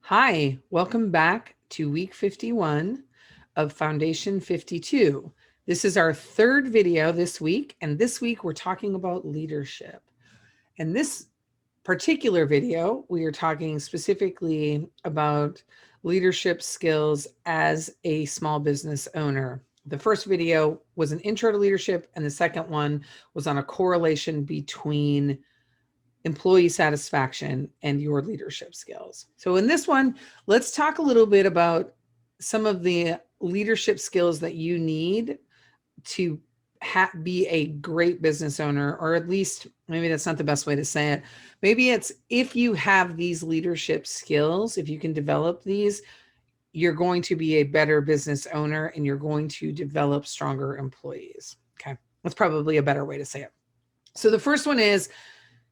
Hi, welcome back to week 51 of Foundation 52. This is our third video this week, and this week we're talking about leadership. In this particular video, we are talking specifically about leadership skills as a small business owner. The first video was an intro to leadership, and the second one was on a correlation between employee satisfaction and your leadership skills. So in this one, let's talk a little bit about some of the leadership skills that you need to be a great business owner, or at least maybe that's not the best way to say it. Maybe it's if you have these leadership skills, if you can develop these, you're going to be a better business owner and you're going to develop stronger employees. Okay. That's probably a better way to say it. So the first one is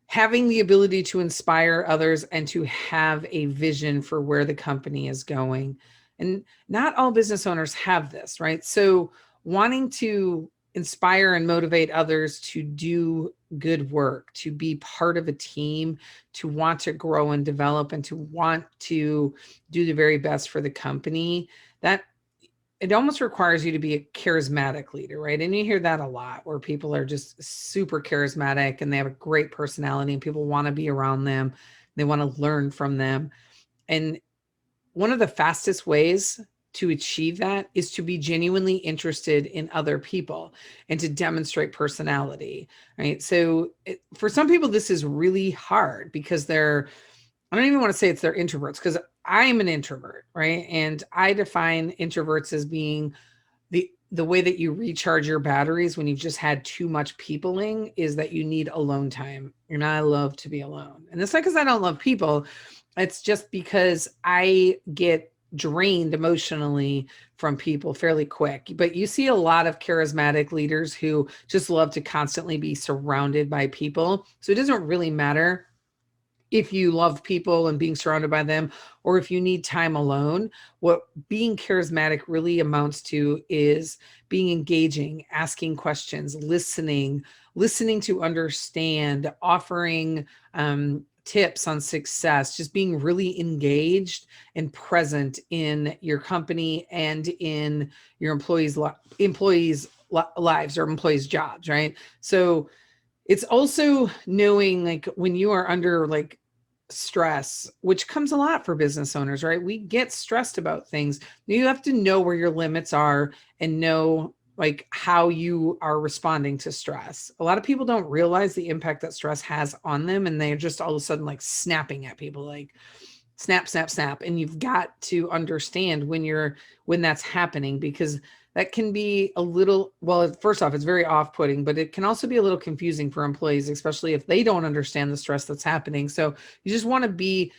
having the ability to inspire others and to have a vision for where the company is going. And not all business owners have this, right? So wanting to inspire and motivate others to do good work, to be part of a team, to want to grow and develop, and to want to do the very best for the company, that it almost requires you to be a charismatic leader, right? And you hear that a lot where people are just super charismatic and they have a great personality and people want to be around them. They want to learn from them. And one of the fastest ways to achieve that is to be genuinely interested in other people and to demonstrate personality, right? So for some people, this is really hard because I don't even want to say they're introverts, because I'm an introvert, right? And I define introverts as being the way that you recharge your batteries when you've just had too much peopling is that you need alone time. And I love to be alone. And it's not because I don't love people. It's just because I get drained emotionally from people fairly quick. But you see a lot of charismatic leaders who just love to constantly be surrounded by people. So it doesn't really matter if you love people and being surrounded by them, or if you need time alone. What being charismatic really amounts to is being engaging, asking questions, listening to understand, offering tips on success, just being really engaged and present in your company and in your employees' lives or employees' jobs, right? So it's also knowing, like, when you are under like stress, which comes a lot for business owners, right? We get stressed about things. You have to know where your limits are and know like how you are responding to stress. A lot of people don't realize the impact that stress has on them, and they're just all of a sudden like snapping at people, like snap, snap, snap. And you've got to understand when that's happening, because that can be a little, well, first off, it's very off-putting, but it can also be a little confusing for employees, especially if they don't understand the stress that's happening. So you just want to be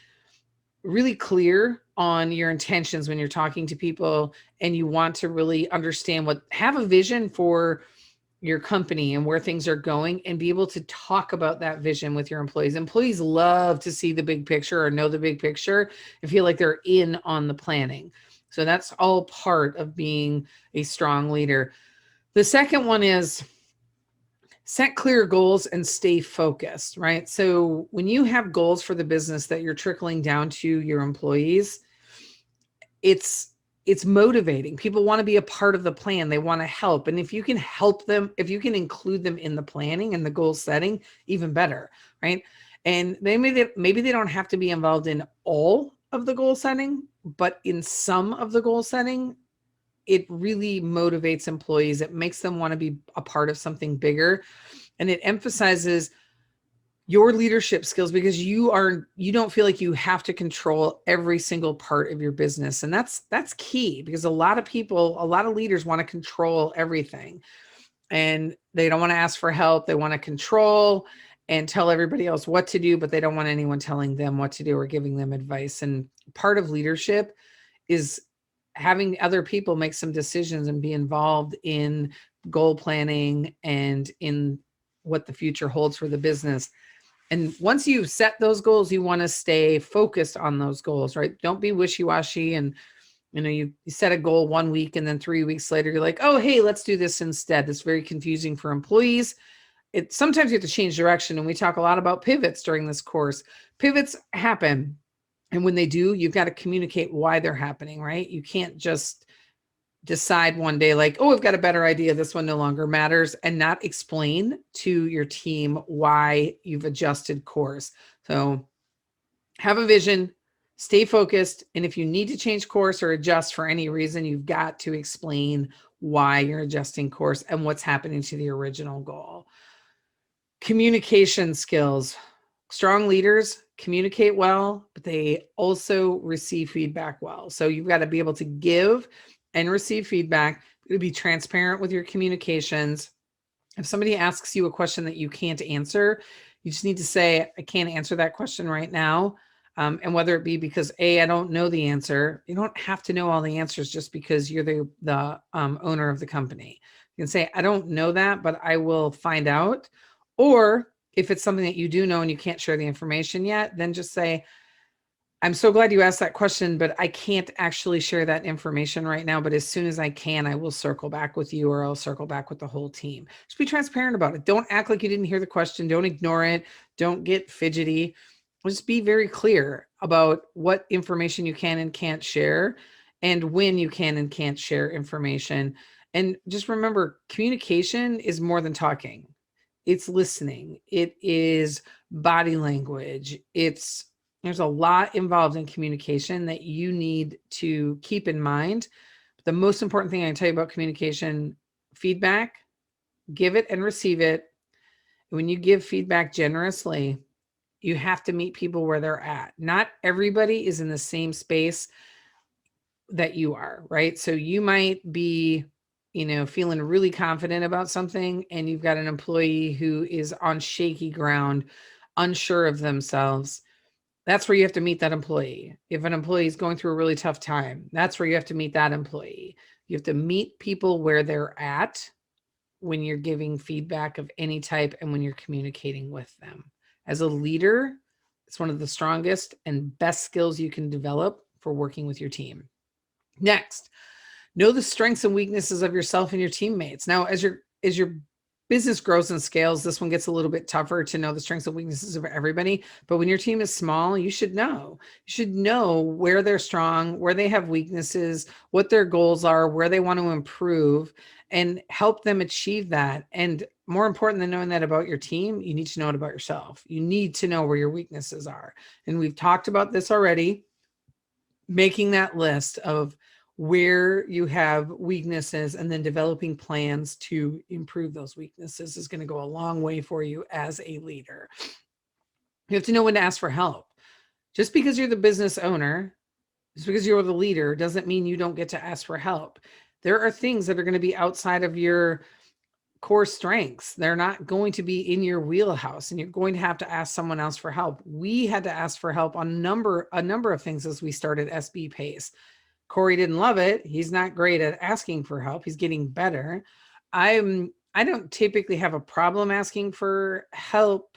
really clear on your intentions when you're talking to people, and you want to really understand have a vision for your company and where things are going, and be able to talk about that vision with your employees. Employees love to see the big picture or know the big picture and feel like they're in on the planning. So that's all part of being a strong leader. The second one is set clear goals and stay focused, right? So when you have goals for the business that you're trickling down to your employees, it's motivating. People want to be a part of the plan. They want to help. And if you can help them, if you can include them in the planning and the goal setting, even better, right? And maybe they don't have to be involved in all of the goal setting, but in some of the goal setting, it really motivates employees. It makes them want to be a part of something bigger. And it emphasizes your leadership skills, because you don't feel like you have to control every single part of your business. And that's key, because a lot of leaders want to control everything, and they don't want to ask for help. They want to control and tell everybody else what to do, but they don't want anyone telling them what to do or giving them advice. And part of leadership is having other people make some decisions and be involved in goal planning and in what the future holds for the business. And once you set those goals, you want to stay focused on those goals, right? Don't be wishy-washy and you set a goal 1 week and then 3 weeks later, you're like, oh, hey, let's do this instead. It's very confusing for employees. Sometimes you have to change direction. And we talk a lot about pivots during this course. Pivots happen. And when they do, you've got to communicate why they're happening, right? You can't just decide one day like, oh, I've got a better idea. This one no longer matters, and not explain to your team why you've adjusted course. So have a vision, stay focused. And if you need to change course or adjust for any reason, you've got to explain why you're adjusting course and what's happening to the original goal. Communication skills. Strong leaders communicate well, but they also receive feedback well. So you've got to be able to give and receive feedback, to be transparent with your communications. If somebody asks you a question that you can't answer, you just need to say, I can't answer that question right now. And whether it be because I don't know the answer, you don't have to know all the answers just because you're the owner of the company. You can say, I don't know that, but I will find out. Or if it's something that you do know and you can't share the information yet, then just say, I'm so glad you asked that question, but I can't actually share that information right now. But as soon as I can, I will circle back with you, or I'll circle back with the whole team. Just be transparent about it. Don't act like you didn't hear the question. Don't ignore it. Don't get fidgety. Just be very clear about what information you can and can't share, and when you can and can't share information. And just remember, communication is more than talking. It's listening. It is body language. There's a lot involved in communication that you need to keep in mind. The most important thing I can tell you about communication: feedback, give it and receive it. When you give feedback generously, you have to meet people where they're at. Not everybody is in the same space that you are, right? So you might be, feeling really confident about something, and you've got an employee who is on shaky ground, unsure of themselves. That's where you have to meet that employee. If an employee is going through a really tough time, that's where you have to meet that employee. You have to meet people where they're at when you're giving feedback of any type and when you're communicating with them. As a leader, it's one of the strongest and best skills you can develop for working with your team. Next, know the strengths and weaknesses of yourself and your teammates. Now, as your business grows and scales, this one gets a little bit tougher to know the strengths and weaknesses of everybody. But when your team is small, you should know. You should know where they're strong, where they have weaknesses, what their goals are, where they want to improve, and help them achieve that. And more important than knowing that about your team, you need to know it about yourself. You need to know where your weaknesses are. And we've talked about this already. Making that list of where you have weaknesses and then developing plans to improve those weaknesses is going to go a long way for you as a leader. You have to know when to ask for help. Just because you're the business owner, just because you're the leader, doesn't mean you don't get to ask for help. There are things that are going to be outside of your core strengths. They're not going to be in your wheelhouse, and you're going to have to ask someone else for help. We had to ask for help on a number of things as we started SB Pace. Corey didn't love it. He's not great at asking for help. He's getting better. I don't typically have a problem asking for help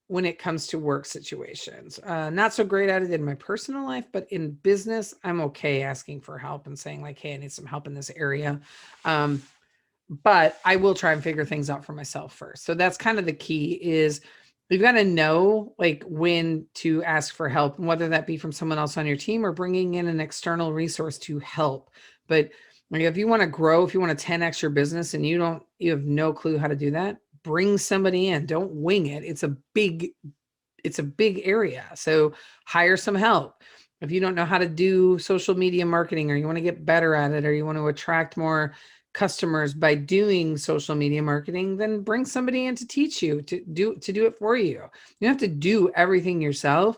when it comes to work situations. Not so great at it in my personal life, but in business, I'm okay asking for help and saying like, hey, I need some help in this area. But I will try and figure things out for myself first. So that's kind of the key, is you've got to know like when to ask for help, and whether that be from someone else on your team or bringing in an external resource to help. But if you want to grow, if you want to 10x your business and you have no clue how to do that, bring somebody in. Don't wing it. It's a big area. So hire some help. If you don't know how to do social media marketing, or you want to get better at it, or you want to attract more customers by doing social media marketing, then bring somebody in to teach you to do it for you. You have to do everything yourself,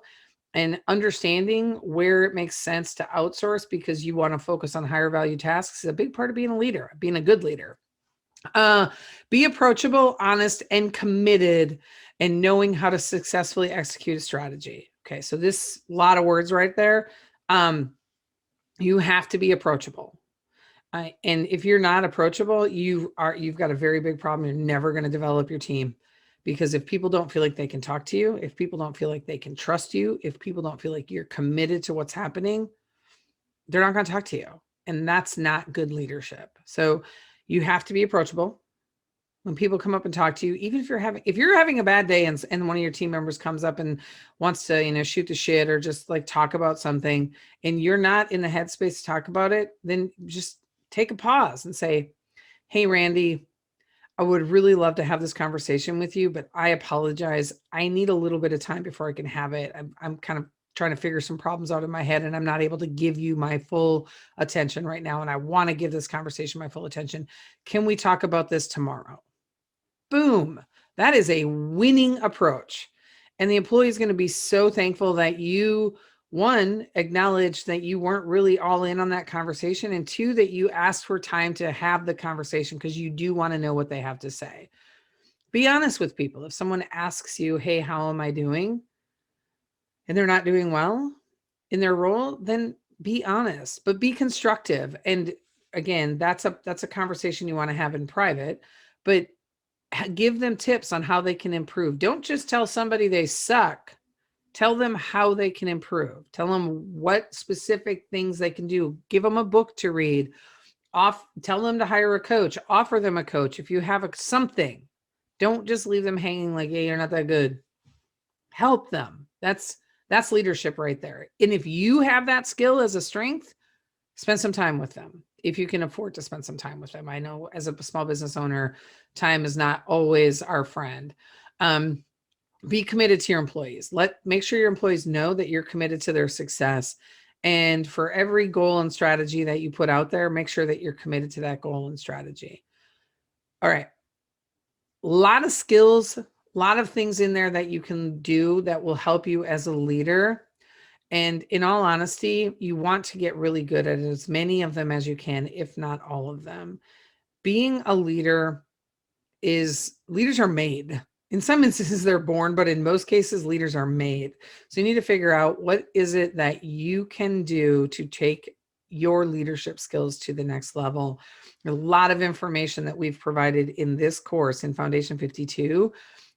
and understanding where it makes sense to outsource because you want to focus on higher value tasks is a big part of being a leader, being a good leader. Be approachable, honest, and committed, and knowing how to successfully execute a strategy. Okay, so this lot of words right there. You have to be approachable. And if you're not approachable, you've got a very big problem. You're never going to develop your team, because if people don't feel like they can talk to you, if people don't feel like they can trust you, if people don't feel like you're committed to what's happening, they're not going to talk to you. And that's not good leadership. So you have to be approachable. When people come up and talk to you, even if you're having a bad day and one of your team members comes up and wants to, shoot the shit or just like talk about something and you're not in the headspace to talk about it, then just take a pause and say, hey, Randy, I would really love to have this conversation with you, but I apologize. I need a little bit of time before I can have it. I'm kind of trying to figure some problems out in my head and I'm not able to give you my full attention right now. And I want to give this conversation my full attention. Can we talk about this tomorrow? Boom. That is a winning approach. And the employee is going to be so thankful that you, one, acknowledge that you weren't really all in on that conversation, and two, that you asked for time to have the conversation because you do want to know what they have to say. Be honest with people. If someone asks you, hey, how am I doing? And they're not doing well in their role, then be honest, but be constructive. And again, that's a conversation you want to have in private, but give them tips on how they can improve. Don't just tell somebody they suck. Tell them how they can improve. Tell them what specific things they can do. Give them a book to read. Tell them to hire a coach. Offer them a coach if you have something. Don't just leave them hanging like, hey, you're not that good. Help them. That's leadership right there. And if you have that skill as a strength, spend some time with them. If you can afford to spend some time with them. I know as a small business owner, time is not always our friend. Be committed to your employees. Make sure your employees know that you're committed to their success. And for every goal and strategy that you put out there, make sure that you're committed to that goal and strategy. All right. A lot of skills, a lot of things in there that you can do that will help you as a leader. And in all honesty, you want to get really good at as many of them as you can, if not all of them. Being a leader leaders are made. In some instances, they're born, but in most cases, leaders are made. So you need to figure out what is it that you can do to take your leadership skills to the next level. A lot of information that we've provided in this course in Foundation 52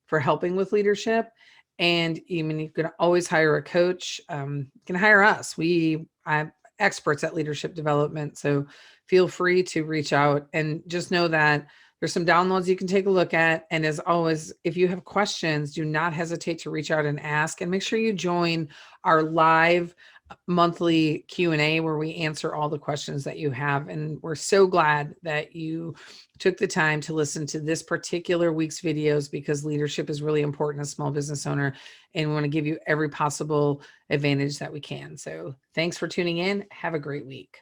for helping with leadership. And even you can always hire a coach. You can hire us. I'm experts at leadership development. So feel free to reach out and just know that there's some downloads you can take a look at. And as always, if you have questions, do not hesitate to reach out and ask, and make sure you join our live monthly Q&A where we answer all the questions that you have. And we're so glad that you took the time to listen to this particular week's videos, because leadership is really important as a small business owner, and we want to give you every possible advantage that we can. So thanks for tuning in. Have a great week.